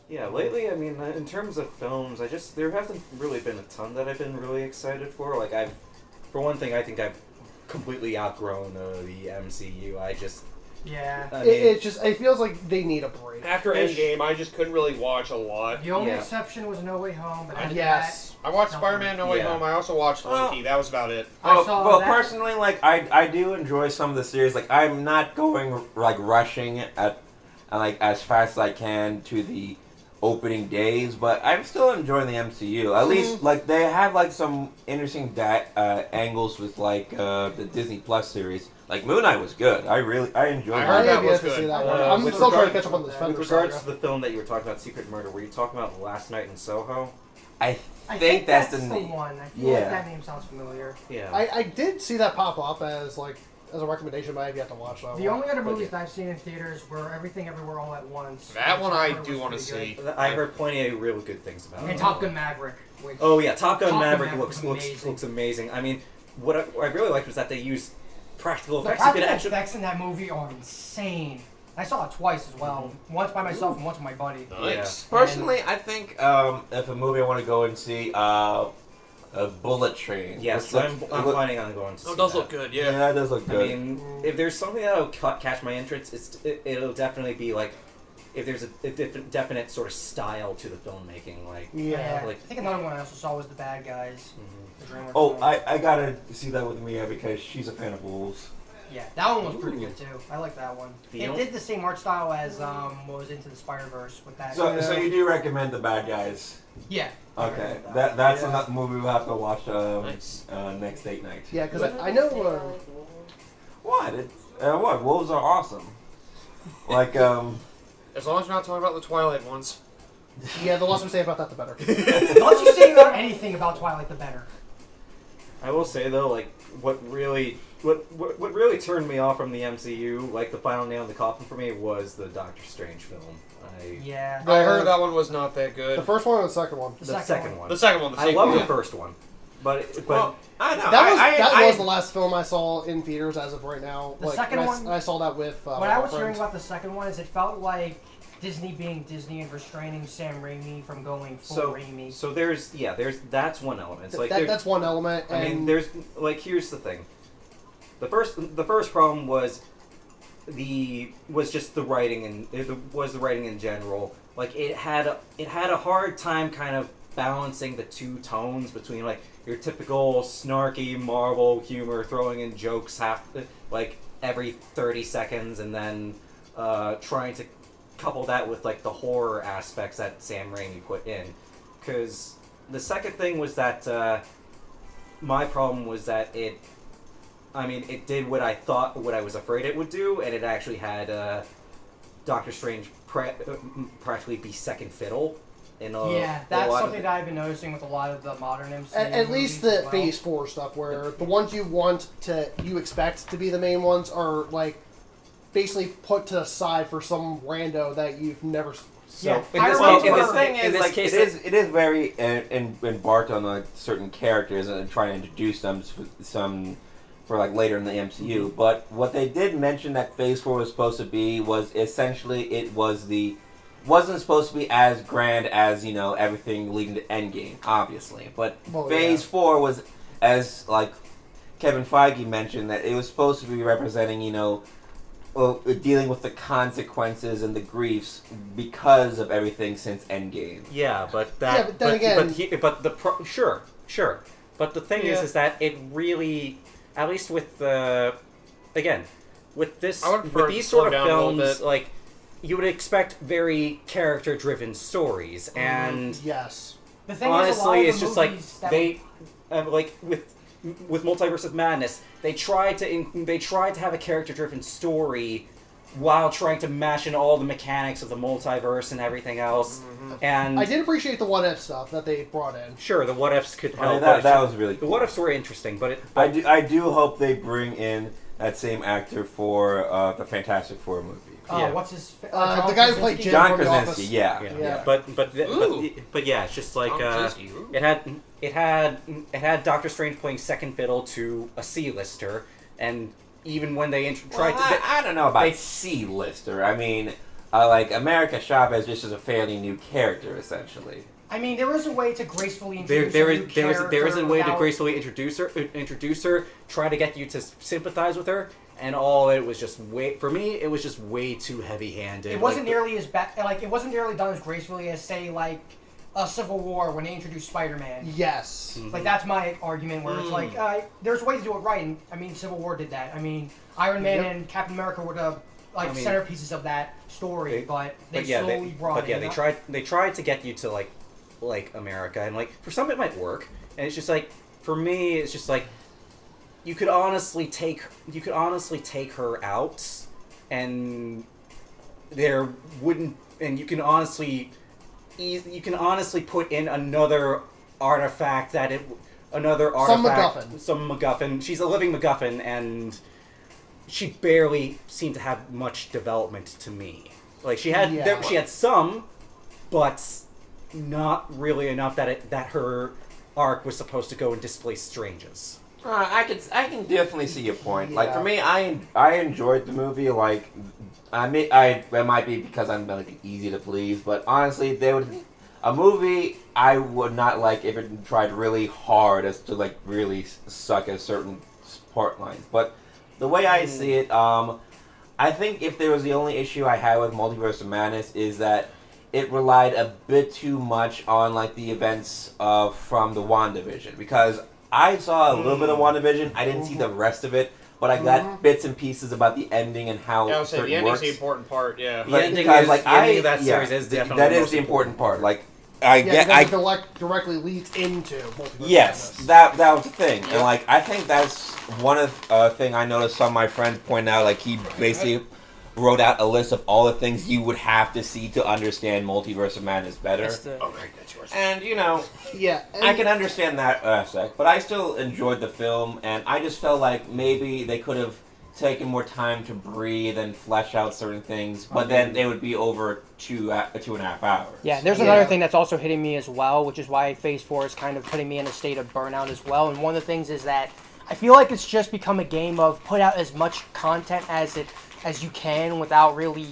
Yeah, lately, I mean, in terms of films, there hasn't really been a ton that I've been really excited for. Like, for one thing, I think I've completely outgrown the MCU. Yeah. I mean, it feels like they need a break. After Endgame, I just couldn't really watch a lot. The only Yeah. exception was No Way Home, but after Yes. I watched Nothing. Spider-Man No Way Yeah. Home. I also watched Loki. Well- That was about it. I saw well, that. personally, like I do enjoy some of the series. Like I'm not going like rushing at like as fast as I can to the opening days, but I'm still enjoying the MCU. At least like they have like some interesting angles with like the Disney Plus series. Like Moon Knight was good. I enjoyed I it. heard I that have was yet to good. see that one. I'm with still trying to regard- catch up on this with Fender regards saga. to the film that you were talking about, Secret Murder, were you talking about Last Night in Soho? I I think that's the the one. I feel like yeah. that name sounds familiar. Yeah. I did see that pop up as a recommendation, but I have yet to watch that The one. only other movies that I've seen in theaters were Everything Everywhere All at Once. That which one I heard do was want to pretty see. good. I heard plenty of real good things about it. And Top Gun Maverick. Which Oh yeah, Top Gun Top Gun Maverick Maverick looks was amazing. amazing. I mean, what I really liked was that they used practical The effects. You could practical actually, effects in that movie are insane. I saw it twice as well. Once by myself and once with my buddy. Nice. Personally, I think if a movie I want to go and see, a Bullet Train. yes, Looks- I'm it look- planning on going to see Oh, it does that. look good, Yeah, yeah. that does look I good. mean, if there's something that'll catch my interest, it'll definitely be like if there's a definite sort of style to the filmmaking, like Yeah. like I think another one I also saw was The Bad Guys. The DreamWorks Oh, film. I gotta see that with Mia because she's a fan of wolves. Yeah, that one was pretty good too. I like that one. The It on- did the same art style as what was Into the Spider-Verse with that. So you do recommend The Bad Guys? Yeah. Okay, that's Yeah. another movie we'll have to watch Nice. next date night. Yeah, because I know. What? What? Wolves are awesome. Like As long as we're not talking about the Twilight ones. Yeah, the less we say about that, the better. The less you say about anything about Twilight, the better. I will say though, like what really turned me off from the MCU, like the final nail in the coffin for me, was the Doctor Strange film. Yeah. I heard that one was not that good. The first one or the second one? The The second one. The second one, the I sequel. love yeah. the first one, but well, I know. That was the last film I saw in theaters as of right now. The second and I, one- and I saw that with. What my I was girlfriend. hearing about the second one is it felt like Disney being Disney and restraining Sam Raimi from going full Raimi. So there's that's one element. It's like That's one element. I mean, and there's like here's the thing. The first problem was just the writing and the writing in general. Like it had a hard time kind of balancing the two tones between like your typical snarky Marvel humor, throwing in jokes like every 30 seconds, and then trying to couple that with like the horror aspects that Sam Raimi put in. Because the second thing was that my problem was that it did what I was afraid it would do, and it actually had Doctor Strange practically be second fiddle. Yeah, that's something that I've been noticing with a lot of the modern MCU. at least movies the as well. Phase 4 stuff, where the ones you expect to be the main ones are like basically put to the side for some rando that you've never. So Yeah, the thing in is, this like, case, it is very embarked on like certain characters and trying to introduce them for like later in the MCU. But what they did mention that Phase 4 was supposed to be was essentially wasn't supposed to be as grand as everything leading to Endgame, obviously. But Phase 4 was, as like Kevin Feige mentioned, that it was supposed to be representing dealing with the consequences and the griefs because of everything since Endgame. Yeah, but that. Yeah, but then again, sure. But the thing is that it really, at least with with these sort of films, like you would expect very character-driven stories, and Yes. The thing honestly, is, it's just like they like with Multiverse of Madness, they tried to have a character-driven story while trying to mash in all the mechanics of the multiverse and everything else. Mm-hmm. And I did appreciate the what if stuff that they brought in. sure, the what ifs could I mean, help. that was really the cool. what ifs were interesting, but I do hope they bring in that same actor for the Fantastic Four movie. Yeah. What's his? The guy who played Krasinski? Jim John from The Krasinski, Office. yeah. But yeah, it's just like Tom Krasinski, ooh. it had Doctor Strange playing second fiddle to a C-lister, and even when they tried to. I don't know about C-lister. I mean, like America Chavez just is a fairly new character, essentially. I mean, there is a way to gracefully introduce There a new is a way to without- gracefully introduce her, try to get you to sympathize with her, and all it was just for me, it was just way too heavy-handed. It wasn't nearly as bad. Like, it wasn't nearly done as gracefully as, say, like a Civil War when they introduced Spider-Man. Yes. Like, that's my argument, where it's like, there's a way to do it right, and I mean, Civil War did that. I mean, Iron Man and Captain America were the centerpieces of that story, but they slowly brought it. They tried to get you to like America, and like for some it might work, and it's just like for me, it's just like you could honestly take her out, and there wouldn't, and you can honestly put in another artifact some MacGuffin. She's a living MacGuffin, and she barely seemed to have much development to me. Like she had she had some, but not really enough that her arc was supposed to go and displace strangers. I can definitely see your point. Like for me, I enjoyed the movie. Like it might be because I'm like easy to please, but honestly, a movie I would not like if it tried really hard as to like really suck at certain part lines. But the way I see it, I think if there was the only issue I had with Multiverse of Madness is that it relied a bit too much on like the events from the WandaVision, because I saw a little bit of WandaVision. I didn't see the rest of it, but I got bits and pieces about the ending and how I would say the certain ending's works. the important part. Yeah, The ending of that series is definitely that the is most the important part. Like Because it directly leads into Multiverse yes, Madness. that was the thing, and like I think that's one of thing I noticed some of my friends point out. Like he basically wrote out a list of all the things you would have to see to understand Multiverse of Madness better. that's yours. And and I can understand that aspect, but I still enjoyed the film, and I just felt like maybe they could have taken more time to breathe and flesh out certain things, but then they would be over 2.5 hours. Yeah, there's another thing that's also hitting me as well, which is why Phase 4 is kind of putting me in a state of burnout as well. And one of the things is that I feel like it's just become a game of put out as much content as you can without really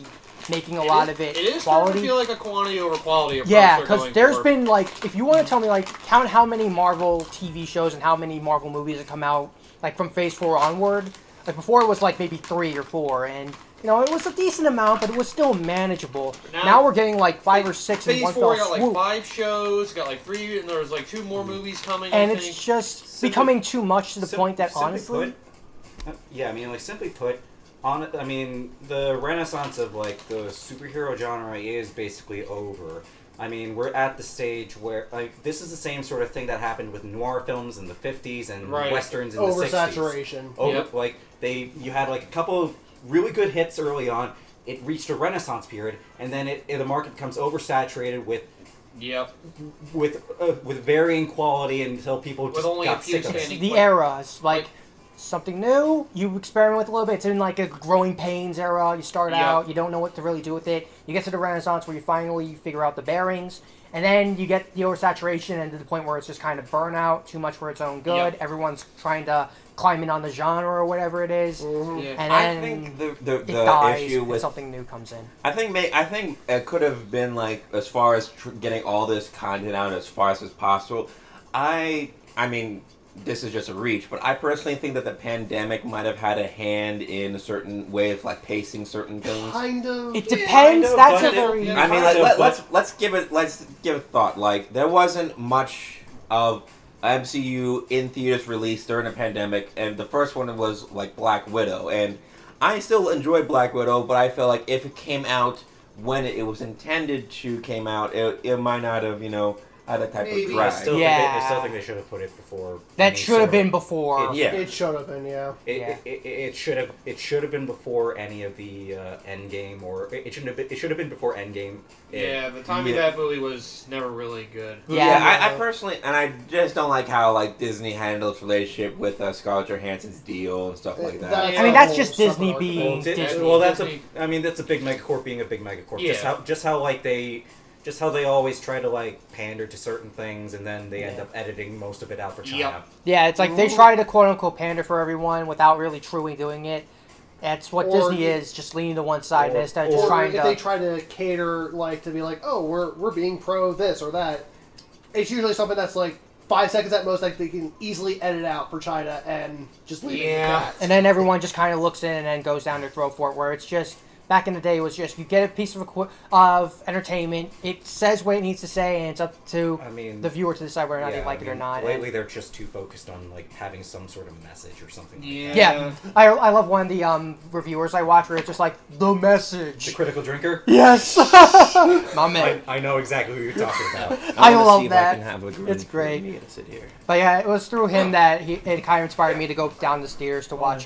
making a lot of it It is quality. starting to feel like a quantity over quality approach. Yeah, they're because going there's for. been like, if you want to tell me like count how many Marvel TV shows and how many Marvel movies have come out like from Phase 4 onward. Like before it was like maybe 3 or 4, and it was a decent amount, but it was still manageable. Now we're getting like 5 or 6 in Phase one 4 fell got like swoop. 5 shows, got like 3, and there was like 2 more movies coming. And I it's think. just becoming too much to the point that honestly, simply put, the renaissance of like the superhero genre is basically over. I mean, we're at the stage where like this is the same sort of thing that happened with noir films in the 50s and westerns in the 60s. Oversaturation. Like you had like a couple of really good hits early on. It reached a renaissance period, and then the market becomes oversaturated with varying quality until people just only a got few sick of it. standing- the era is like something new. You experiment with a little bit. It's in like a growing pains era. You start out, you don't know what to really do with it. You get to the Renaissance where you finally figure out the bearings, and then you get the oversaturation and to the point where it's just kind of burnout, too much for its own good. Everyone's trying to climb in on the genre or whatever it is, and then I think the it dies issue and with something new comes in. I think it could have been like as far as getting all this content out as fast as possible. I mean, this is just a reach, but I personally think that the pandemic might have had a hand in a certain way of like pacing certain things. Kind of. It depends. kind of, That's but a very. I mean, let's give it thought. Like there wasn't much of MCU in theaters released during the pandemic, and the first one was like Black Widow, and I still enjoyed Black Widow, but I felt like if it came out when it was intended to came out, it might not have had a type Maybe. of I drag. still think they should have put it before. That should have been before. It should have been, It should have been before any of the Endgame, or it should have been before Endgame. Yeah, the timing of that movie was never really good. I personally, and I just don't like how like Disney handles its relationship with Scarlett Johansson's deal and stuff like that. That's I mean, a that's whole just Disney separate being argument. Disney. Well, that's Disney. that's a big megacorp being a big megacorp. Yeah. Just how like they just how they always try to like pander to certain things, and then they end up editing most of it out for China. Yep. Yeah, it's like they try to quote unquote pander for everyone without really truly doing it. That's what Or- Disney is, just leaning to one side or- instead of just Or trying if to. they try to cater, like, to be like, oh, we're being pro this or that, it's usually something that's like 5 seconds at most, like they can easily edit out for China and just leave it at that. And then everyone just kind of looks in and then goes down their throat for it. Where it's just back in the day, it was just you get a piece of entertainment. It says what it needs to say, and it's up to I mean, the viewer to decide whether or not they like I it or mean, not. Lately, they're just too focused on like having some sort of message or something. Like that. Yeah, I love one of the reviewers I watch where it's just like the message. The critical drinker. Yes, my man. I know exactly who you're talking about. I wanna love see if that. I can have a green It's great. for me to sit here. But yeah, it was through him that it kind of inspired me to go down the stairs to watch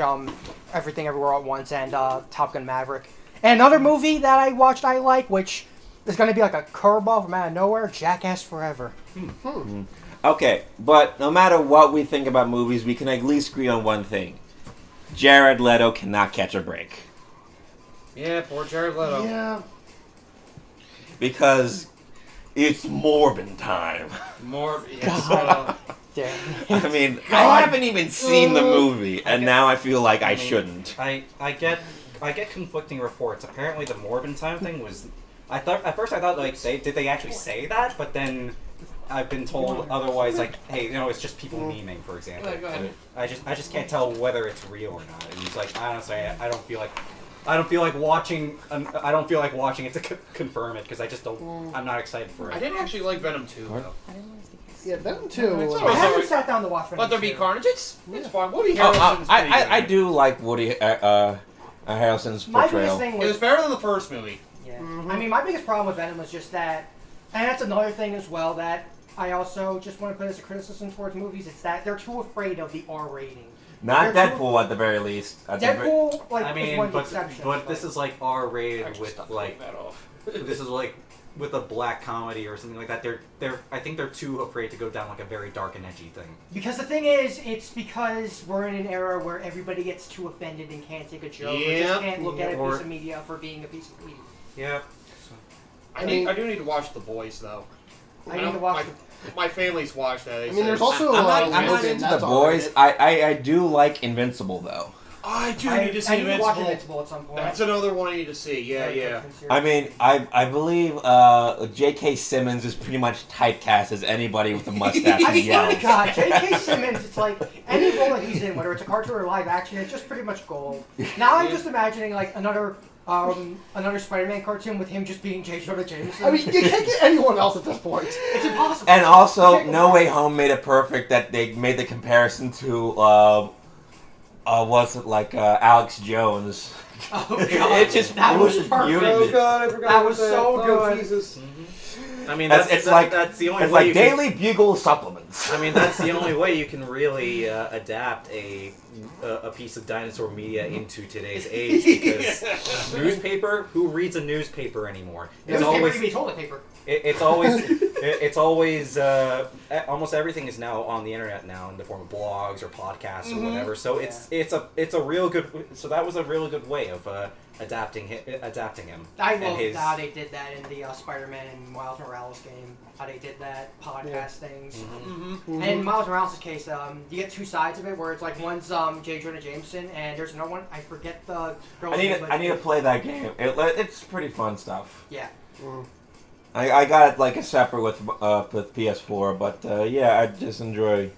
Everything Everywhere at Once and Top Gun Maverick. And another movie that I watched I like, which is going to be like a curveball from out of nowhere, Jackass Forever. Okay, but no matter what we think about movies, we can at least agree on one thing. Jared Leto cannot catch a break. Yeah, poor Jared Leto. Yeah. Because it's Morbin time. More. Yes, Damn. I mean, I haven't even seen the movie, and now I feel like I shouldn't. I get conflicting reports. Apparently, the Morbin time thing was. At first I thought like did they actually say that, but then I've been told otherwise. Like, hey, it's just people memeing, for example. Go ahead. I just can't tell whether it's real or not. And it's like honestly, I don't feel like watching. I don't feel like watching it to confirm it because I just don't. I'm not excited for it. I didn't actually like Venom 2, though. Yeah, them too. It's I always haven't alright. sat down to watch Let there be Venom 2. carnage. It's fine. Woody Oh, Harrelson's pretty good. I do like Woody Harrelson's My biggest portrayal. thing It was was better than the first movie. yeah. I mean, my biggest problem with Venom was just that, and that's another thing as well that I also just want to put as a criticism towards movies. It's that they're too afraid of the R rating. Not They're too- Deadpool at the very least. At the ver- Deadpool, like, I is mean, one of the but exceptions. this is like R rated Actually, with stop like taking that off. this is like with a black comedy or something like that. I think they're too afraid to go down like a very dark and edgy thing. Because the thing is, it's because we're in an era where everybody gets too offended and can't take a joke or Yep. just can't look at a Or- piece of media for being a piece of media. Yeah. I do need to watch The Boys, though. I need to watch My family's watched that. They I mean, said there's it's- also I'm not Logan, into that's the all boys. right. I do like Invincible though. I do I need to see I need to watch Invincible. Invincible at some point. That's another one I need to see. Yeah, Very yeah. good series. I mean, I believe J.K. Simmons is pretty much typecast as anybody with a mustache I and mean, yells. God, J.K. Simmons, it's like any role that he's in, whether it's a cartoon or live action, it's just pretty much gold. Now I'm just imagining like another Spider-Man cartoon with him just being J. Jonah Jameson. I mean, you can't get anyone else at this point. it's impossible. And also, You can't No go Way back. Home made it perfect that they made the comparison to was it like Alex Jones? Oh God, It just that it was was perfect. beautiful. God, I forgot. That was so good. Jesus. I mean, It's like that's the only it's way like you can- Daily Bugle supplements. I mean, that's the only way you can really adapt a piece of dinosaur media into today's age. Because newspaper, who reads a newspaper anymore? It's Newspaper, always you mean toilet paper. it's always almost everything is now on the internet now in the form of blogs or podcasts or whatever. So it's a real good. So that was a really good way of adapting him. I and love his- how they did that in the Spider-Man and Miles Morales game. How they did that podcast things. Mm-hmm. And in Miles Morales' case, you get two sides of it, where it's like one's J. Jonah Jameson, and there's another one. I forget the girl's name. but I need to play that game. It's pretty fun stuff. Yeah. I got it like a separate with PS4, but yeah, I just enjoy.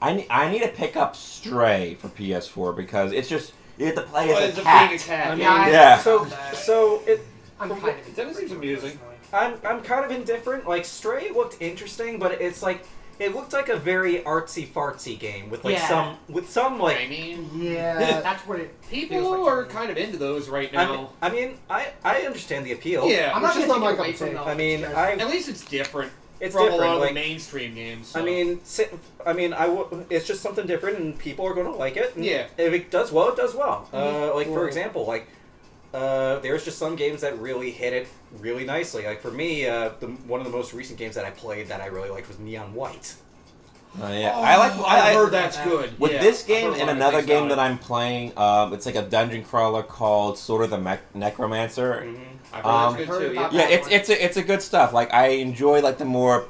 I need to pick up Stray for PS4 because it's just you have to play as a cat. Being a cat. I mean, Yeah. So I'm from kind what- of. That seems amusing. I'm kind of indifferent. Like Stray looked interesting, but it's like it looked like a very artsy fartsy game with like Yeah. some like. I mean, Yeah. That's what it. people feels like are to me. kind of into those right I now. mean, I understand the appeal. Yeah, I'm not It's going just to not take my it away cup of from tea. them. I mean, at least it's different it's from different. a lot of like, the mainstream games. So. I mean, it's just something different, and people are going to like it. And Yeah. if it does well, it does well. Like for Right. example, like there's just some games that really hit it really nicely. Like for me, one of the most recent games that I played that I really liked was Neon White. Yeah, I've heard that's good. With Yeah, this I've game heard a lot and of another things game about that I'm playing, it's like a dungeon crawler called Sword of the Necromancer. it. I've heard that's good too. Yeah. Yeah, it's a good stuff. Like I enjoy like the more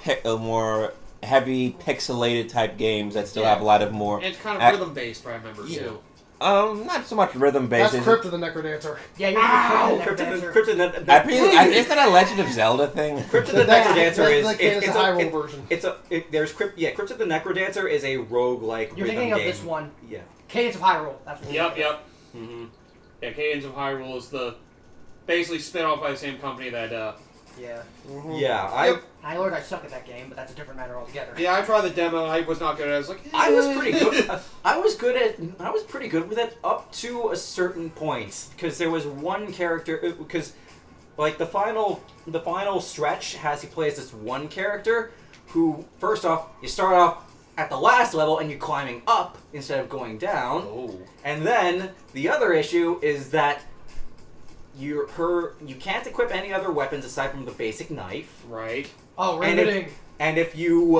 heavy pixelated type games that still have a lot of more. And it's kind of rhythm based, I remember too. Not so much rhythm based. That's Crypt of the Necrodancer. Yeah, you're Is that a Legend of Zelda thing? Crypt of the Necrodancer is it's a Hyrule version. There's Crypt. Yeah, Crypt of the Necrodancer is a roguelike You're rhythm thinking of game. this one. Yeah. Cadence of Hyrule. That's what Yep. Mm-hmm. Yeah, Cadence of Hyrule is the basically spin off by the same company that. Yeah. Mm-hmm. Yeah, I learned I suck at that game, but that's a different matter altogether. Yeah, I tried the demo. I was not good at it. I was like, I was pretty good. I was pretty good with it up to a certain point because there was one character because like the final stretch has you play as this one character who first off you start off at the last level and you're climbing up instead of going down. Oh. And then the other issue is that you can't equip any other weapons aside from the basic knife. Right. Oh, riveting. And if you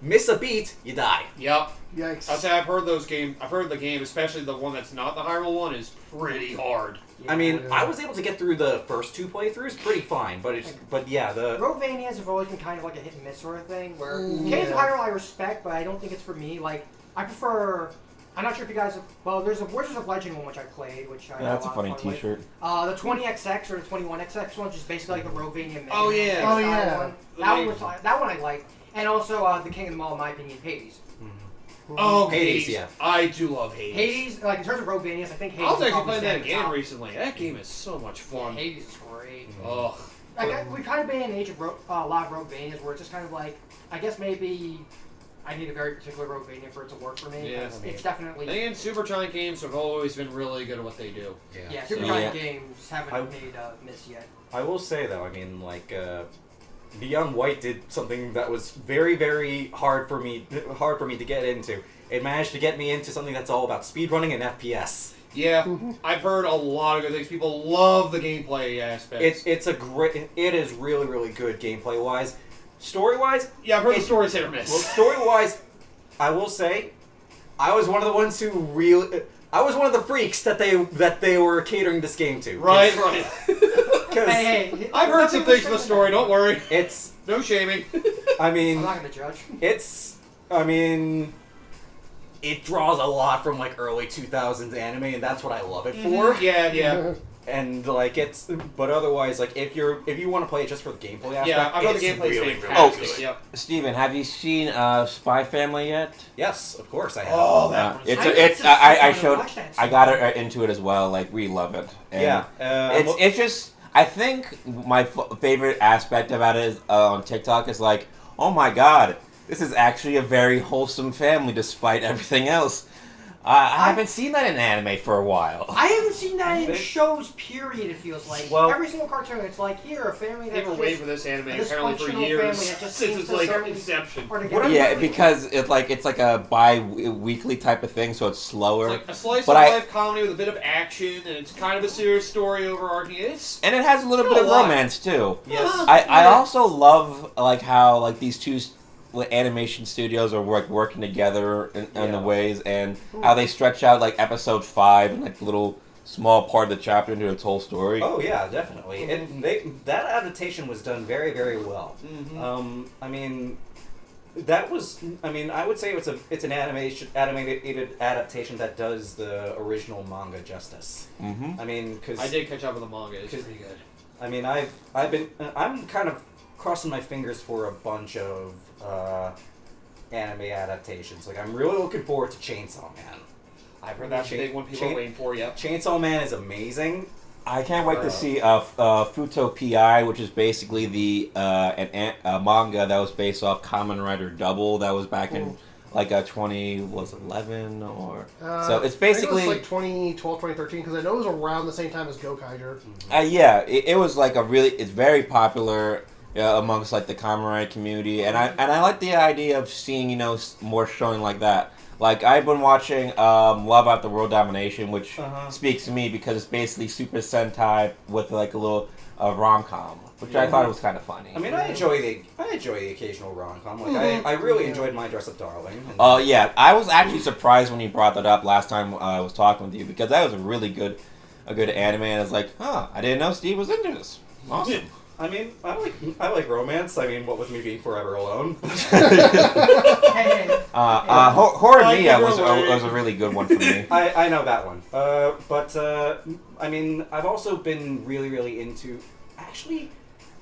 miss a beat, you die. Yep. Yikes. I'll say I've heard those games. I've heard the game, especially the one that's not the Hyrule one, is pretty hard. I mean, I was able to get through the first two playthroughs pretty fine, but yeah, the Roguevanias have always been kind of like a hit and miss sort of thing. Where Cadence of yeah. Hyrule I respect, but I don't think it's for me. Like I prefer. I'm not sure if you guys have. Well, there's a Wizards of Legend one which I played, which I had That's a lot funny of fun T-shirt. With. The 20XX or the 21XX one, which is basically like the Roguevania. Mega Oh, Man yeah. style Oh, yeah. One. That one I liked, and also the King of them all, in my opinion, Hades. Oh, Hades, Hades. yeah. I do love Hades. Hades, like in terms of Roguevanias, I think Hades. I was is actually probably playing that stands again top. recently. That game is so much fun. Hades is great. Ugh. Like, we've kind of been in an age of a lot of Roguevanias where it's just kind of like, I guess maybe I need a very particular Roguevania for it to work for me. Yeah. It's definitely. And Supergiant games have always been really good at what they do. Yeah, So, Supergiant games haven't made miss yet. I will say though, I mean, like Beyond White did something that was very, very hard for me to get into. It managed to get me into something that's all about speedrunning and FPS. Yeah, I've heard a lot of good things. People love the gameplay aspects. It is really, really good gameplay wise. Story wise, Yeah, I've heard the story's hit or miss. well, story wise, I will say, I was one of the ones who I was one of the freaks that they were catering this game to. Right. Because Hey, I've heard some things from the story, don't worry. it's, No shaming. I I'm mean, not gonna judge. it draws a lot from like early 2000s anime, and that's what I love it for. Yeah. And like but otherwise, like if you want to play it just for the gameplay aspect, Yeah, I've heard the it's gameplay's really, fantastic. really good. Yep. Steven, have you seen Spy Family yet? Yes, of course I have. Oh, that one's I got her into it as well. Like we love it. And Yeah, it's just I think my favorite aspect about it is on TikTok is like, oh my god, this is actually a very wholesome family despite everything else. I haven't seen that in anime for a while. I haven't seen that in shows. Period. It feels like every single cartoon. It's like here a family They that's were just waiting for this anime a apparently for dysfunctional years family that just since seems its to like serve- inception. or together. Yeah, because it's like a bi-weekly type of thing, so it's slower. It's like a slice But of life comedy with a bit of action, and it's kind of a serious story overarching. It's And it has a little Got bit a of lot. romance too. Yes. I also love like how like these two animation studios are working together in the ways and how they stretch out like episode 5 and like little small part of the chapter into its whole story. Oh yeah, definitely. That adaptation was done very, very well. I mean, that was. I mean, I would say it's an animated adaptation that does the original manga justice. Mm-hmm. I mean, because I did catch up with the manga. It's pretty good. I mean, I'm kind of crossing my fingers for a bunch of anime adaptations. Like, I'm really looking forward to Chainsaw Man. I've heard that's the big one people are waiting for. Yep. Chainsaw Man is amazing. I can't wait to see Futo Pi, which is basically the a manga that was based off Kamen Rider Double that was back in like 2011 or so it's basically I think it was like 2012, 2013 because I know it was around the same time as Gokaiger. yeah, it was like it's very popular amongst like the Kamen Rider community, and I like the idea of seeing more showing like that. Like I've been watching Love After World Domination, which speaks to me because it's basically Super Sentai with like a little a rom-com, which I thought was kind of funny. I mean, I enjoy the occasional rom-com. Like, I really enjoyed My Dress Up Darling. Oh yeah, I was actually surprised when you brought that up last time I was talking with you, because that was a really good anime, and I was like, I didn't know Steve was into this. Awesome. I mean, I like romance. I mean, what with me being forever alone. Horror Mia was a really good one for me. I know that one. But I mean, I've also been really into actually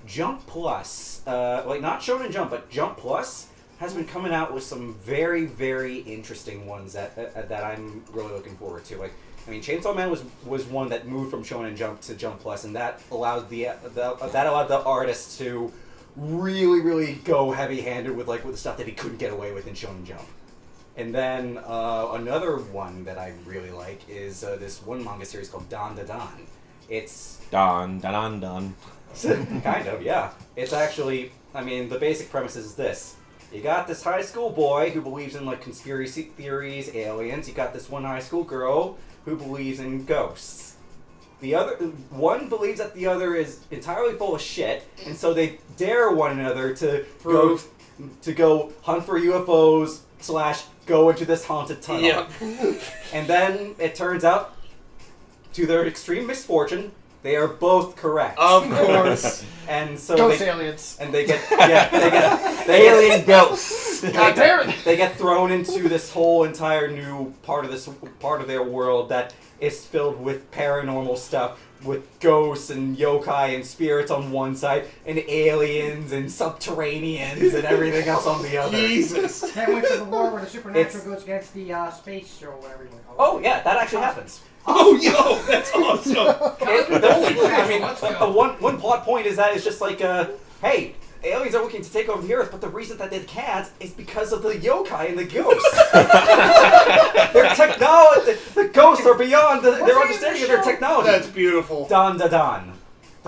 Jump Plus. Like not Shonen Jump, but Jump Plus has been coming out with some very interesting ones that I'm really looking forward to. Like, I mean, Chainsaw Man was one that moved from Shonen Jump to Jump Plus, and that allowed the artist to really go heavy-handed with the stuff that he couldn't get away with in Shonen Jump. And then another one that I really like is this one manga series called Dan Da Dan. It's Don. kind of, yeah. It's actually, I mean, the basic premise is this. You got this high school boy who believes in conspiracy theories, aliens. You got this one high school girl who believes in ghosts. The other one believes that the other is entirely full of shit, and so they dare one another to go hunt for UFOs / go into this haunted tunnel. Yep. And then it turns out, to their extreme misfortune, they are both correct. Of course. And so Ghost aliens. and they get Alien ghosts. God damn it! They get thrown into this whole entire new part of their world that is filled with paranormal stuff, with ghosts and yokai and spirits on one side, and aliens and subterraneans and everything else on the other. Jesus. Then went to the war where the supernatural goes against the space or whatever you want to call it. Oh yeah, that actually happens. Oh, yo, that's awesome. I mean, one plot point is that it's just like, hey, aliens are looking to take over the Earth, but the reason that they can't is because of the yokai and the ghosts. Their technology, the ghosts are beyond their understanding of their technology. That's beautiful. Dan Da Dan.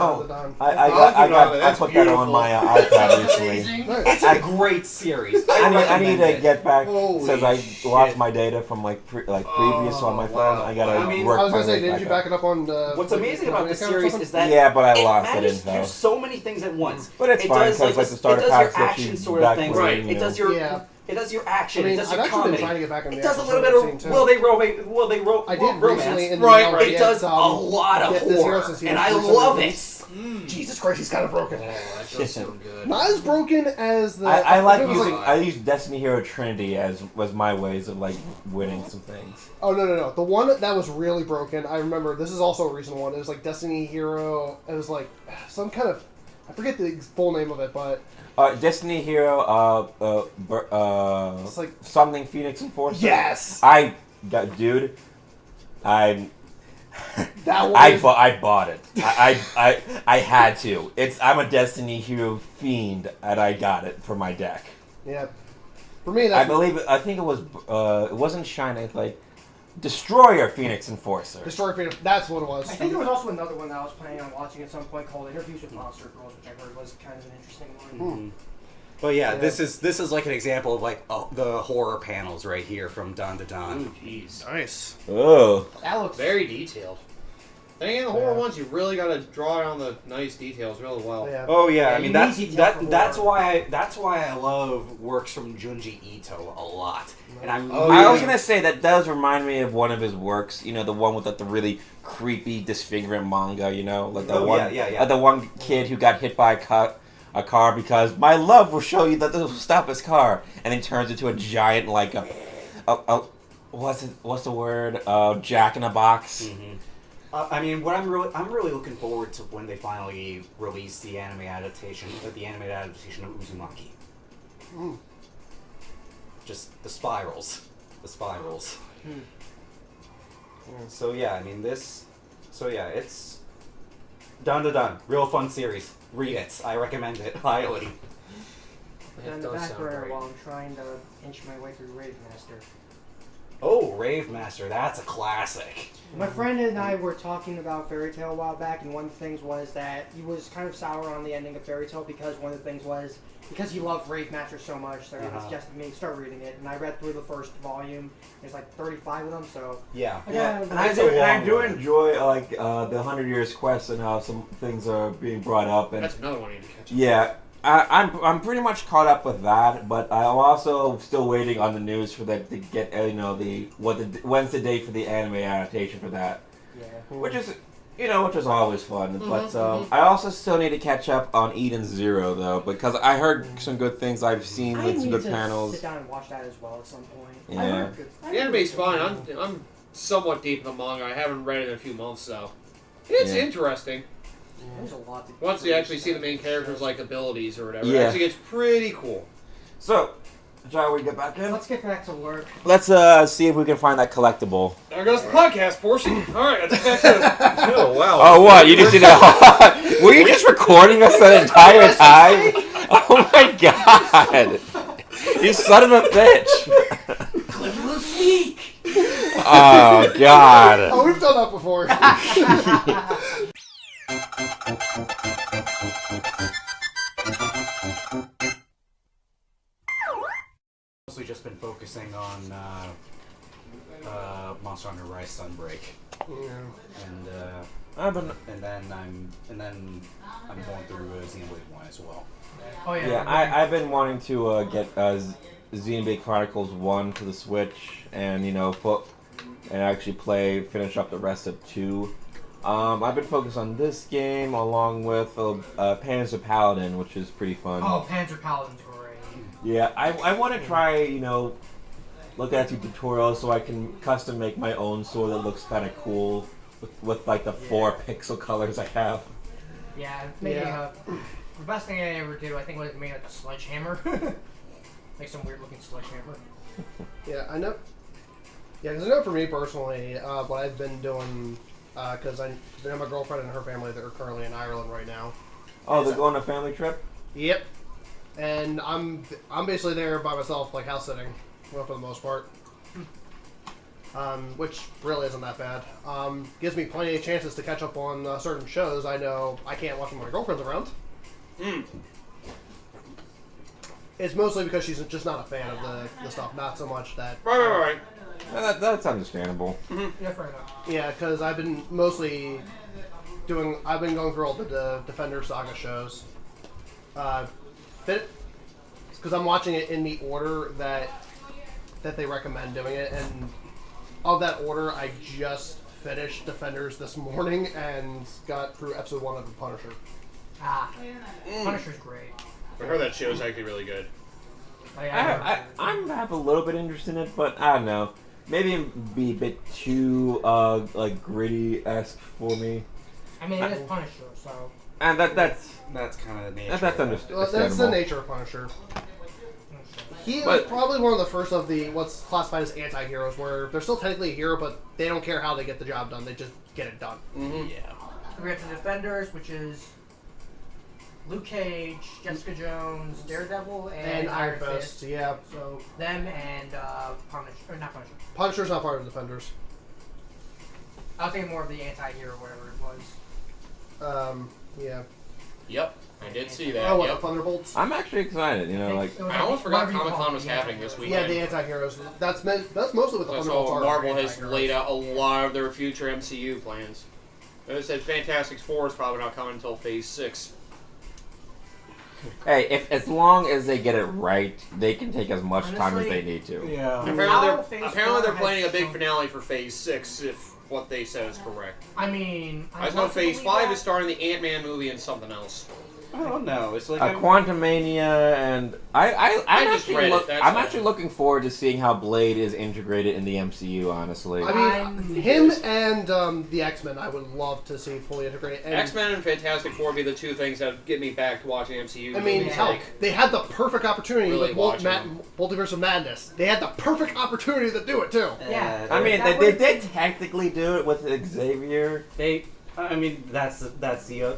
Oh, Don. I put that on my iPad recently. It's a great series. I need to it. get back Holy since I shit. lost my data from previous on my phone. wow. I gotta I mean, work I was my gonna say, way didn't you back it up on? What's amazing about this account or series something? is that Yeah, but I it lost it manages to info. do so many things at once. But it's it fine does because like the starter it does packs your let you action sort back of things. Right. It does your Yeah. it does your I action. mean, It does I've your actually been comedy. trying to get back on the It does a action little sort bit of of I did romance. recently in the Right, email, It does a lot of get this hero horror, since he and has I recently love released. it. Jesus Christ, he's kind of broken. Oh, that does sound good. Not as broken as the. I like it was using I use Destiny Hero Trinity as was my ways of winning some things. Oh no! The one that was really broken. I remember. This is also a recent one. It was like Destiny Hero. It was like some kind of. I forget the full name of it, but Destiny Hero, it's like something Phoenix Enforcer. yes. Dude, I That one. I bought it. I had to. I'm a Destiny Hero fiend, and I got it for my deck. Yeah. For me, that's I think it was. It wasn't Shine. It's like Destroyer Phoenix Enforcer. Destroy Phoenix. That's what it was. I think there was also another one that I was planning on watching at some point called Interviews with Monster Girls, which I heard was kind of an interesting one. But yeah, Yeah. this is like an example of the horror panels right here from Dan Da Dan. Oh, jeez. Nice. Oh. That looks Very detailed. Then again, the horror Yeah. ones, you really gotta draw down the nice details really well. Yeah. Oh yeah, Yeah, I mean you that's need detail for that's horror. why I love works from Junji Ito a lot, and I'm Oh, I yeah. was gonna say that does remind me of one of his works. You know, the one with the really creepy disfigurement manga. You know, like the Oh, one, yeah. the one kid who got hit by a car because my love will show you that this will stop his car, and then turns into a giant what's the word? Jack in a box. Mm-hmm. I mean, what I'm really looking forward to when they finally release the animated adaptation of Uzumaki. Just the spirals. So yeah, I mean this. So yeah, it's Dan Da Dan. Real fun series. Read it. I recommend it highly. in the back burner while I'm trying to inch my way through Rave Master. Oh, Rave Master, that's a classic. My friend and I were talking about Fairy Tail a while back, and one of the things was that he was kind of sour on the ending of Fairy Tail because one of the things was because he loved Rave Master so much, so he suggested me start reading it, and I read through the first volume. There's like 35 of them, so Yeah. And I do enjoy like the 100 Years Quest and how some things are being brought up. And That's another one I need to catch up. yeah, I'm pretty much caught up with that, but I'm also still waiting on the news for that to get when's the date for the anime adaptation for that, which is always fun. But I also still need to catch up on Eden Zero though, because I heard some good things. I've seen I with some need good to panels. sit down and watch that as well at some point. Yeah. I heard good- I The heard anime's good fine. things. I'm somewhat deep in the manga. I haven't read it in a few months, so it's interesting. There's a lot to Once you actually see the main characters' like abilities or whatever, Yeah. it actually gets pretty cool. So, shall we get back in? Let's get back to work. Let's see if we can find that collectible. There goes the podcast portion. All right, let's get back to Oh, wow. Oh, what? You just did that? Were you just recording us the entire time? Oh my god! You son of a bitch! Clip of the week. Oh god! Oh, we've done that before. Mostly just been focusing on Monster Hunter Rise Sunbreak, and then I'm going through Xenoblade 1 as well. Oh yeah. Yeah, I've been wanting to get Xenoblade Chronicles 1 for the Switch, and actually finish up the rest of 2. I've been focused on this game along with Panzer Paladin, which is pretty fun. Oh, Panzer Paladin's great. Yeah, I want to try, look at some tutorials so I can custom make my own sword that looks kind of cool with like the 4 pixel colors I have. Yeah, maybe the best thing I ever did, I think, was made like a sledgehammer. Like some weird looking sledgehammer. Yeah, I know. Yeah, because I know for me personally, what I've been doing, because I have my girlfriend and her family that are currently in Ireland right now. Oh, they're going on a family trip? Yep. And I'm basically there by myself, like house sitting, well, for the most part. Which really isn't that bad. Gives me plenty of chances to catch up on certain shows I know I can't watch when my girlfriend's around. It's mostly because she's just not a fan of the stuff, not so much that... Right. Yeah, that's understandable. Yeah, fair enough. Yeah, because I've been mostly I've been going through all the Defender Saga shows. Because I'm watching it in the order that they recommend doing it, and of that order, I just finished Defenders this morning and got through episode 1 of The Punisher. Punisher's great. I heard that show is actually really good. Oh, yeah, I have a little bit interested in it, but I don't know. Maybe it'd be a bit too gritty-esque for me. I mean, it is Punisher, so... And that's kind of the nature. that's of it. understandable. That's the nature of Punisher. He was probably one of the first of the what's classified as anti-heroes, where they're still technically a hero, but they don't care how they get the job done. They just get it done. Yeah. We have the Defenders, which is Luke Cage, Jessica Jones, Daredevil, and Iron Fist. Yeah. So them and Punisher, or not Punisher. Punisher's not part of Defenders. I was thinking more of the anti-hero, whatever it was. Yeah. Yep, I did see that. Oh, what, Yep. the Thunderbolts? I'm actually excited. I almost forgot Comic-Con was happening this Yeah, weekend. the anti-heroes. That's mostly what the Thunderbolts So are. Marvel has anti-heroes. laid out a lot of their future MCU plans. They said Fantastic Four is probably not coming until Phase 6. Hey, as long as they get it right, they can take as much time as they need to. Yeah. Apparently they're planning a big finale for Phase 6, if what they said is correct. I mean... I just know Phase 5 is starting the Ant-Man movie and something else. I don't know. It's like Quantumania, and I'm just read it, that's I'm all. actually looking forward to seeing how Blade is integrated in the MCU. Honestly, I mean, him and the X-Men, I would love to see fully integrated. And, X-Men and Fantastic Four would be the two things that get me back to watching MCU. I mean, movies. hell, they had the perfect opportunity Really with watching them. Multiverse of Madness. They had the perfect opportunity to do it too. Yeah. I mean, That they would- did technically do it with Xavier. I mean, that's the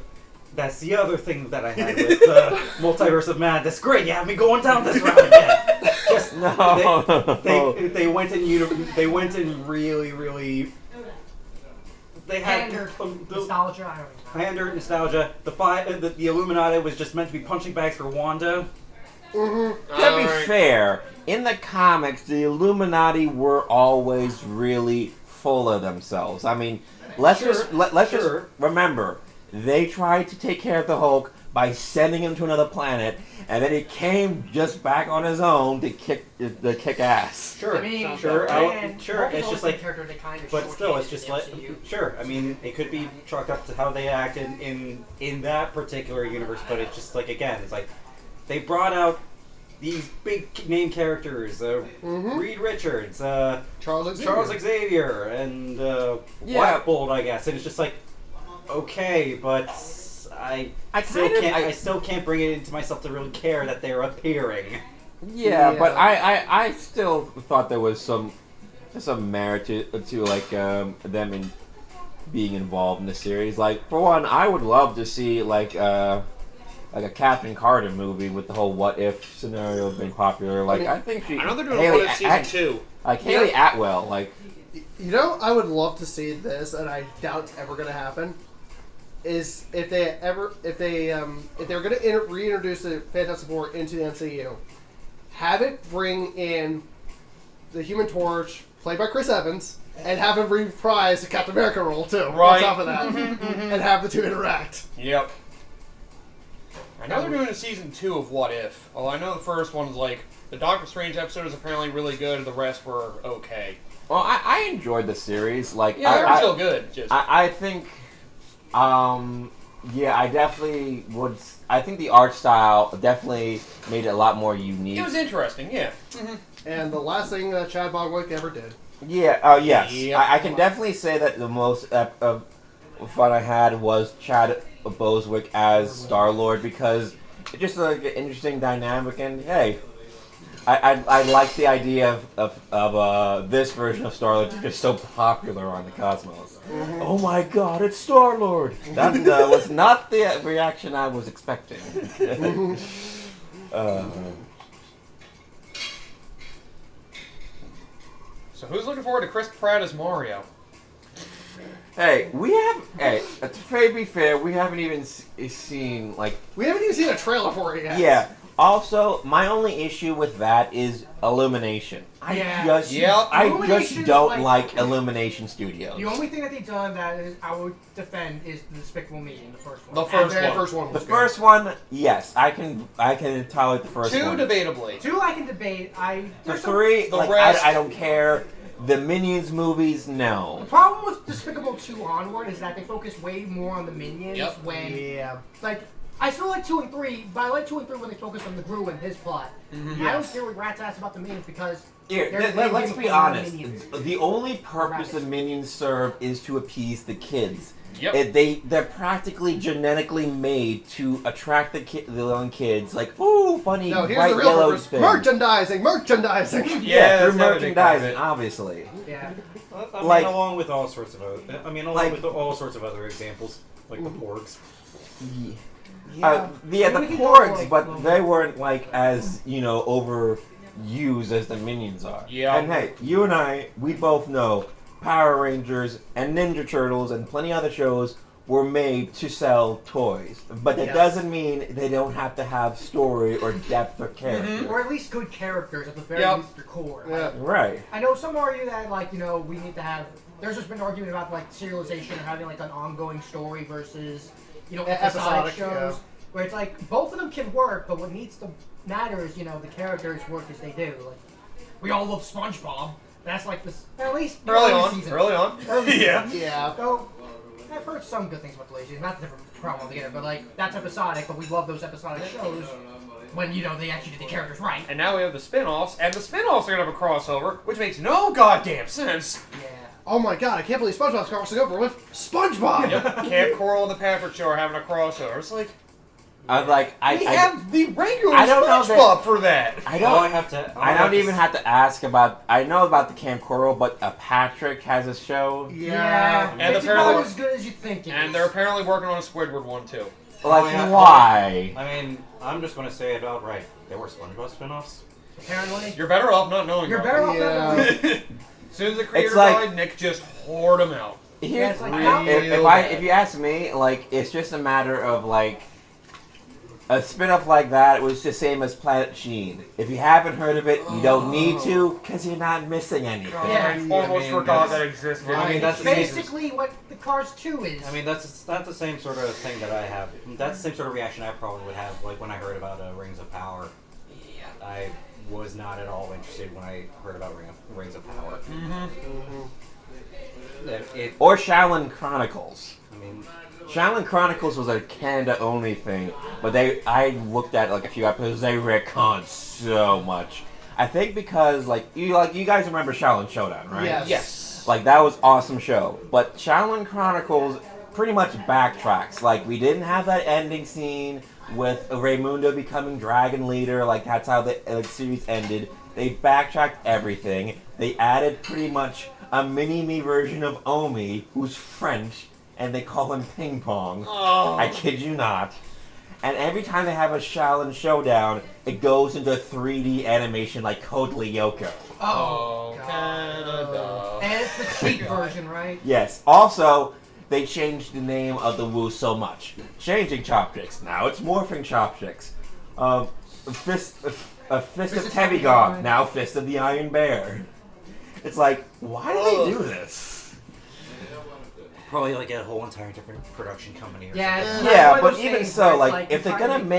that's the other thing that I had with Multiverse of Madness. Great, you have me going down this route again. Just they went in really. They had nostalgia. I don't know. Pander nostalgia. The Illuminati was just meant to be punching bags for Wanda. Mm-hmm. To be fair, in the comics, the Illuminati were always really full of themselves. I mean, let's just remember, they tried to take care of the Hulk by sending him to another planet, and then he came just back on his own to kick ass. Sure, I mean, sure. Hulk It's just like, character they kind of but still, it's shortchanged just in like, the MCU. sure. I mean, it could be chalked up to how they acted in that particular universe, but it's just like, again, it's like they brought out these big name characters, Reed Richards, Charles Xavier, and Black Bolt, I guess, and it's just like, okay, but I still can't bring it into myself to really care that they're appearing. Yeah, but I still thought there was some merit to like them being involved in the series. Like, for one, I would love to see like a Captain Carter movie with the whole what if scenario being popular. Like, I think I know they're doing What If season 2. Like Haley Atwell, like. You know, I would love to see this, and I doubt it's ever going to happen. Is if they're going to reintroduce the Fantastic Four into the MCU, have it bring in the Human Torch, played by Chris Evans, and have him reprise the Captain America role too. Right. On top of that, and have the two interact. Yep. I know they're doing a season 2 of What If. Oh, I know the first one was like the Doctor Strange episode is apparently really good, and the rest were okay. Well, I enjoyed the series. Like, Yeah, they were still good. Just I think, yeah, I definitely would. I think the art style definitely made it a lot more unique. it was interesting. Yeah. Mm-hmm. And the last thing that Chad Bogwick ever did. Yeah. Yes. Yep. I can definitely say that the most fun I had was Chad Boswick as Star-Lord, because it's just like an interesting dynamic, and hey, I like the idea of this version of Star-Lord just so popular on the cosmos. Mm-hmm. Oh my God, it's Star-Lord! That was not the reaction I was expecting. So who's looking forward to Chris Pratt as Mario? Hey, to be fair, we haven't even seen, like... We haven't even seen a trailer for it yet. Yeah. Also, my only issue with that is Illumination. I just don't like Illumination Studios. The only thing that they've done that is I would defend is the Despicable Me in the first one. The first one, yes, I can tolerate the first one. 2, debatably. 2 I can debate. The 3, the like, rest- I don't care. The Minions movies, no. The problem with Despicable 2 onward is that they focus way more on the Minions like, I still like 2 and 3, but I like 2 and 3 when they focus on the Gru and his plot. Mm-hmm. I don't care what rats ass about the Minions because let's be honest. The only purpose the Minions serve is to appease the kids. Yep. They're practically genetically made to attract the young kids. Like, ooh, funny, No, here's bright the real yellow purpose. spin. Merchandising! Yeah, through that's gotta be merchandising, obviously. Yeah. I mean, along with all sorts of other examples, like the Porgs. The Porgs, but they weren't like as overused as the Minions are. Yeah. And hey, you and I, we both know Power Rangers and Ninja Turtles and plenty other shows were made to sell toys, but that doesn't mean they don't have to have story or depth or character, or at least good characters at the very least at their core. Yeah. Right. I know some argue that we need to have. There's just been an argument about like serialization or having like an ongoing story versus episodic shows, where it's like both of them can work, but what needs to matter is the characters work as they do. Like we all love SpongeBob. That's like this at least Early on. Yeah. So I've heard some good things about the ladies. Not a different problem altogether, but like that's episodic. But we love those episodic shows when they actually did the characters right. And now we have the spin-offs, and the spin-offs are gonna have a crossover, which makes no goddamn sense. Yeah. Oh my God! I can't believe SpongeBob's crossing over with SpongeBob. Yep. Camp Coral and the Pampered Show are having a crossover. It's like I have the regular I don't know SpongeBob for that. I don't even have to ask about. I know about the Camp Coral, but Patrick has a show. Yeah. And it's apparently not as good as you think it is. And they're apparently working on a Squidward one too. Like, yeah. why? I mean, I'm just gonna say it outright. There were SpongeBob spin-offs. Apparently. You're better off not knowing. You're about better it. off not knowing. As soon as the creator It's like- died, Nick just poured them out. Here's, it's like, if you ask me, like, it's just a matter of, like, a spin-off like that was the same as Planet Sheen. If you haven't heard of it, you don't need to, because you're not missing anything. Yeah. I almost forgot that's- that existed. I mean, that's It's the same- basically what the Cars 2 is. I mean, that's the same sort of thing that I have. That's the same sort of reaction I probably would have, like when I heard about Rings of Power. I was not at all interested when I heard about Rings of Power. Or Shaolin Chronicles. I mean, Shaolin Chronicles was a Canada-only thing, but I looked at like a few episodes. They retconned so much. I think because you guys remember Shaolin Showdown, right? Yes. Like that was awesome show, but Shaolin Chronicles pretty much backtracks. Like we didn't have that ending scene with Raymundo becoming Dragon Leader. Like that's how the series ended. They backtracked everything. They added pretty much a mini-me version of Omi, who's French, and they call him Ping Pong. Oh. I kid you not. And every time they have a Shaolin Showdown, it goes into 3D animation like Code Lyoko. Oh, God. Canada. And it's the cheap version, right? Yes. Also, they changed the name of the Wu so much. Changing Chopsticks. Now it's Morphing Chopsticks. Fist of Tebigon. Now Fist of the Iron Bear. It's like, why do they do this? probably like a whole entire different production company. Or Yeah, something. it's- Yeah, one of but those even things so, where it's like, like if they're you're gonna trying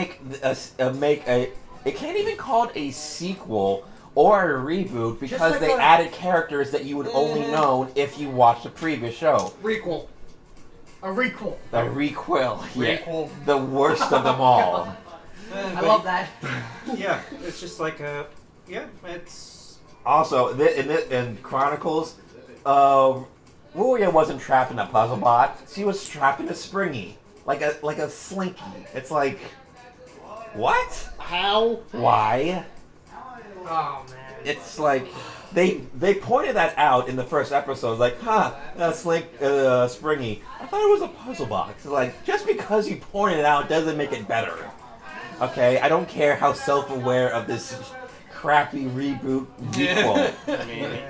make a, it can't even call it a sequel or a reboot because like they a- added characters that you would only know if you watched the previous show. Requel. A requel. The requel, yeah, Requel. the worst of them all. I love that. Yeah, it's just like it's. Also, in Chronicles, Wuya wasn't trapped in a puzzle box. She was trapped in a springy, like a slinky. It's like, what? How? Why? Oh man. It's like they pointed that out in the first episode. Like, springy. I thought it was a puzzle box. Like, just because you pointed it out doesn't make it better. Okay, I don't care how self-aware of this crappy reboot sequel. I mean,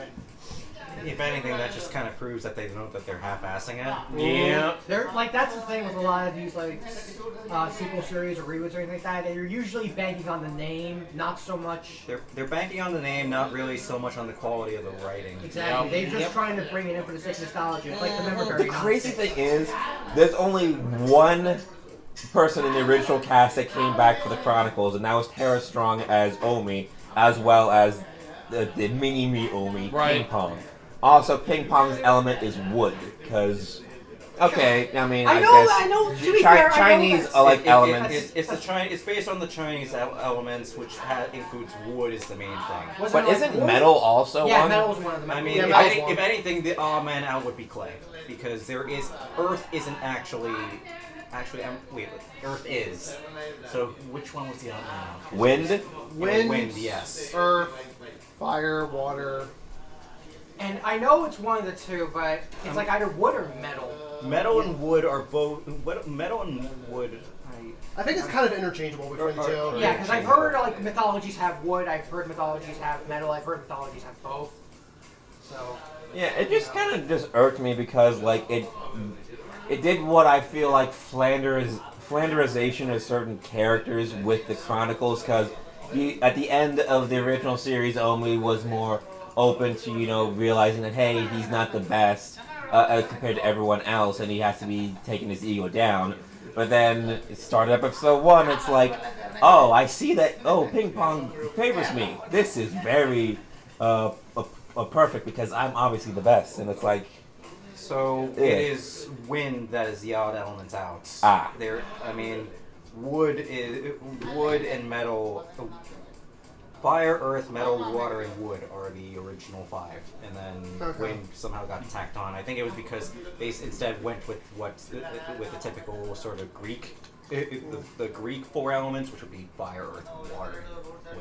if anything, that just kind of proves that they know that they're half-assing it. Yeah. They're like that's the thing with a lot of these like sequel series or reboots or anything like that. They're usually banking on the name, not so much. They're banking on the name, not really so much on the quality of the writing. Exactly. Yep. They're just trying to bring it in for the sake of nostalgia. It's like the member The crazy thing is, there's only one person in the original cast that came back for the Chronicles, and that was Tara Strong as Omi, as well as the mini-me Omi, Right. Ping Pong. Also, Ping Pong's element is wood, because... Okay, I mean, I know. guess... To be fair, Chinese I know like elements. It's based on the Chinese elements, which includes wood is the main thing. Wasn't But it like isn't wood? metal also Yeah, one? metal was one of them. I mean, Yeah, if, that was any, one. if anything, the odd man out would be clay, because Earth isn't actually. Wait, Earth is. So which one was the odd man out? Wind? Wind, yes. Earth, fire, water. And I know it's one of the two, but it's like either wood or metal. Metal and wood are both. Metal and wood. I think it's kind of interchangeable between the two. Yeah, because I've heard like mythologies have wood. I've heard mythologies have metal. I've heard mythologies have both. So. Yeah, it just kind of just irked me because, like, it did what I feel like Flanderization of certain characters with the Chronicles, because at the end of the original series, Omi was more open to, realizing that, hey, he's not the best compared to everyone else, and he has to be taking his ego down. But then, it started episode 1, it's like, oh, I see that, Ping Pong favors me. This is very perfect, because I'm obviously the best. And it's like... So, Yeah. it is wind that is the odd element out. Ah. Wood and metal... Fire, earth, metal, water, and wood are the original 5, and then wind somehow got tacked on. I think it was because they instead went with the typical sort of Greek, the Greek 4 elements, which would be fire, earth, water, and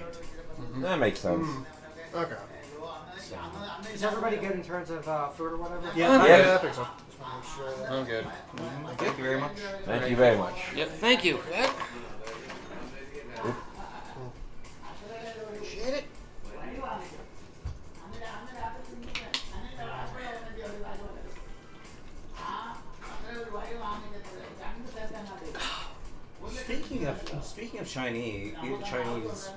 wind. That makes sense. Okay. So, Is everybody good in terms of food or whatever? yeah, Yeah. I think so. I'm good. Thank you very much. Thank you very much. Yep, thank you. Shit it. Speaking of Chinese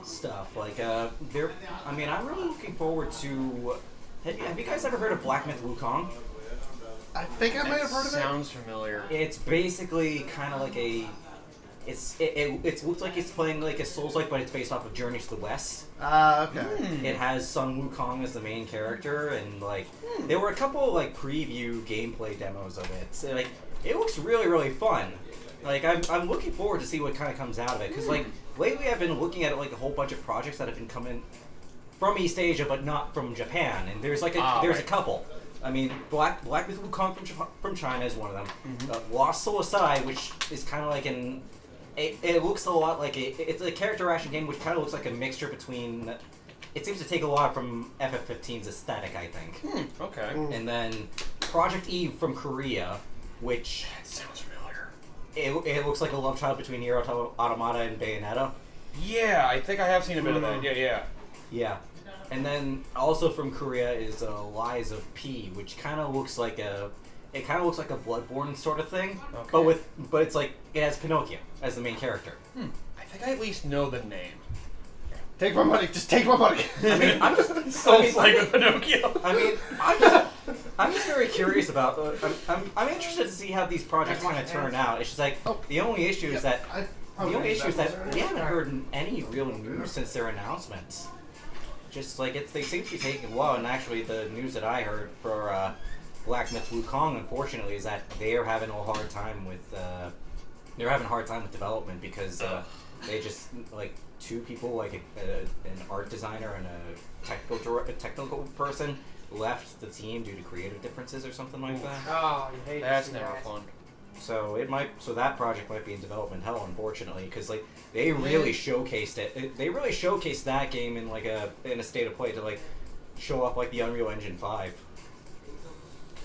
stuff, like there. I mean, I'm really looking forward to. Have you guys ever heard of Black Myth Wukong? I think I might have heard of it. Sounds familiar. It's basically kind of like a. It looks like it's playing like a Souls-like, but it's based off of Journey to the West. Okay. It has Sun Wukong as the main character, and like there were a couple like preview gameplay demos of it. So, like it looks really really fun. Like I'm looking forward to see what kind of comes out of it, because like lately I've been looking at like a whole bunch of projects that have been coming from East Asia but not from Japan, and there's like a couple. I mean, Black Myth Wukong from China is one of them. Lost Soul Aside, which is kind of like an it looks a lot like it's a character action game, which kind of looks like a mixture between. It seems to take a lot from FF15's aesthetic, I think. Okay. And then Project Eve from Korea, which That sounds familiar. it looks like a love child between Nier Automata and Bayonetta. Yeah, I think I have seen a bit of that. Yeah. Yeah. And then also from Korea is Lies of P, which kind of looks like a Bloodborne sort of thing, Okay. but it's like it has Pinocchio as the main character. I think I at least know the name. Take my money. Just take my money. I mean, I'm just Like with Pinocchio. I mean, I'm just very curious about. I'm interested to see how these projects kind of turn out. It's just like the only issue is that we haven't heard any real news since their announcements. Just like they seem to be taking a while, and actually the news that I heard for Black Myth Wukong, unfortunately, is that they are having a hard time with development because they just like two people, like an art designer and a technical person, left the team due to creative differences or something like that. Oh, you hate That's to see never that. fun. So that project might be in development hell, unfortunately, because like they really showcased it. They really showcased that game in like in a state of play to like show off like the Unreal Engine 5.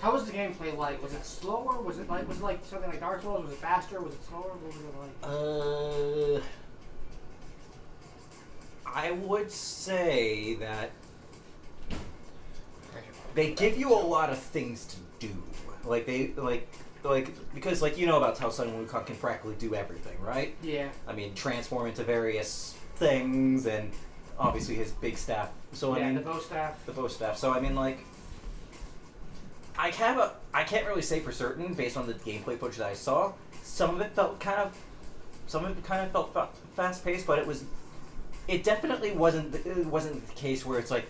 How was the gameplay like? Was it slower? Was it like something like Dark Souls? Was it faster? Was it slower? What was it like? I would say that they give you a lot of things to do. Like because like you know about how Sun Wukong can practically do everything, right? Yeah. I mean, transform into various things, and obviously his big staff. So Yeah, I mean, the bow staff. the bow staff. So I mean, like, I can't really say for certain based on the gameplay footage that I saw. Some of it kind of felt fast paced, but it definitely wasn't the case where it's like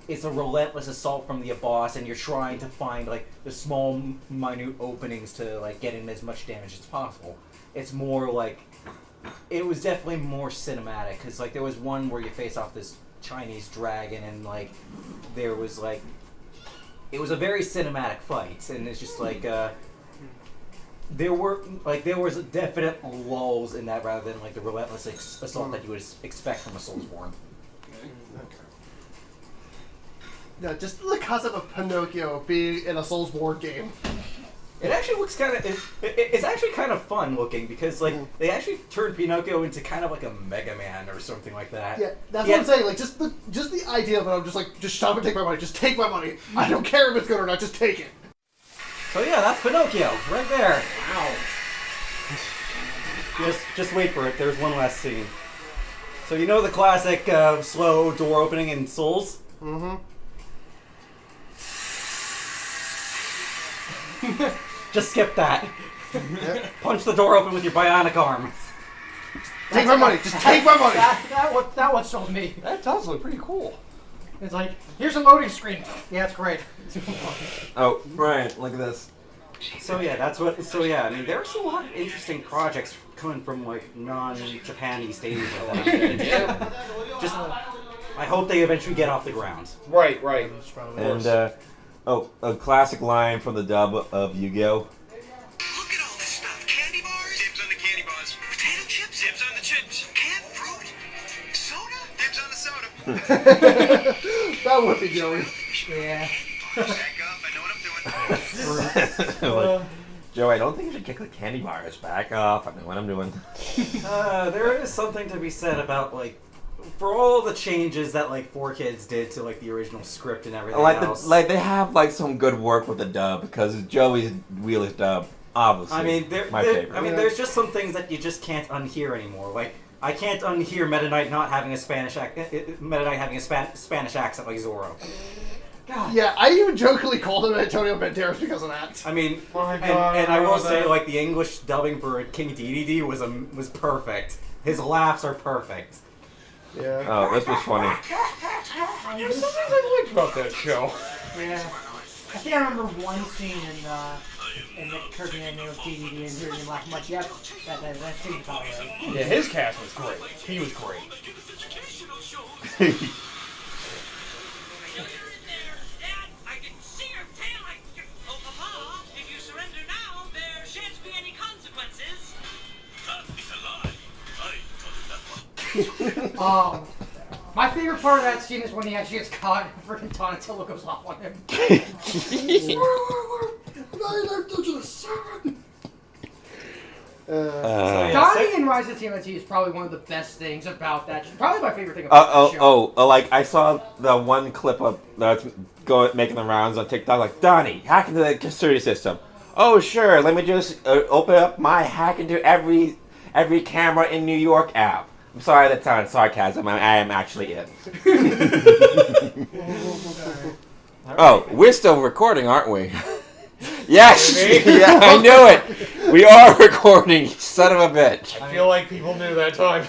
it's a relentless assault from the boss, and you're trying to find like the small, minute openings to like get in as much damage as possible. It's more like it was definitely more cinematic, because like there was one where you face off this Chinese dragon, and like there was like it was a very cinematic fight, and it's just like there was definite lulls in that rather than like the relentless assault that you would expect from a Soulsborne. Yeah, just the concept of Pinocchio being in a Soulsborne game. It actually looks kind of it's actually kind of fun looking, because like they actually turned Pinocchio into kind of like a Mega Man or something like that. Yeah, that's what I'm saying. Like just the idea of it, I'm just like, just stop and take my money. Just take my money. I don't care if it's good or not. Just take it. So yeah, that's Pinocchio right there. Wow. Just wait for it. There's one last scene. So you know the classic slow door opening in Souls? Mm-hmm. Just skip that. Yep. Punch the door open with your bionic arm. Take my money. Just take my money. That one sold me. That does look pretty cool. It's like, here's a loading screen. Yeah, it's great. Oh, Brian, look at this. So yeah, I mean there's a lot of interesting projects coming from like non-Japan East Asia. Just I hope they eventually get off the ground. Right. And a classic line from the dub of Yu-Gi-Oh! Look at all this stuff. Candy bars? Dibs on the candy bars. Potato chips? Dibs on the chips. Canned fruit? Soda? Dibs on the soda. That would be Joey. Yeah. Back up. I know what I'm doing. Like, Joe, I don't think you should kick the candy bars. Back off. I know what I'm doing. There is something to be said about like, for all the changes that like 4Kids did to like the original script and everything else. They have like some good work with the dub because Joey's Wheeler's dub, obviously. I mean, my favorite. I mean, there's just some things that you just can't unhear anymore. Like, I can't unhear Meta Knight not having a Spanish Spanish accent like Zorro. God. Yeah, I even jokingly called him Antonio Banderas because of that. I mean, My God, and I will say, that. like, the English dubbing for King Dedede was perfect. His laughs are perfect. Yeah. Oh, this was funny. There's some things I liked about that show. Yeah. I think I remember one scene in the Kirby anime with DVD and hearing him laugh much. Yep, that seems about right. Yeah, his cast was great. He was great. My favorite part of that scene is when he actually gets caught and freaking Donatello goes off on him. Donnie in Rise of TMNT is probably one of the best things about that. Probably my favorite thing about that show. Like I saw the one clip of that's making the rounds on TikTok. Like Donnie, hack into the security system. Oh sure, let me just open up my hack into every camera in New York app. I'm sorry that sounds sarcasm. I am actually it. Oh, we're still recording, aren't we? Yes! Yeah, I knew it! We are recording, son of a bitch. I feel like people knew that time.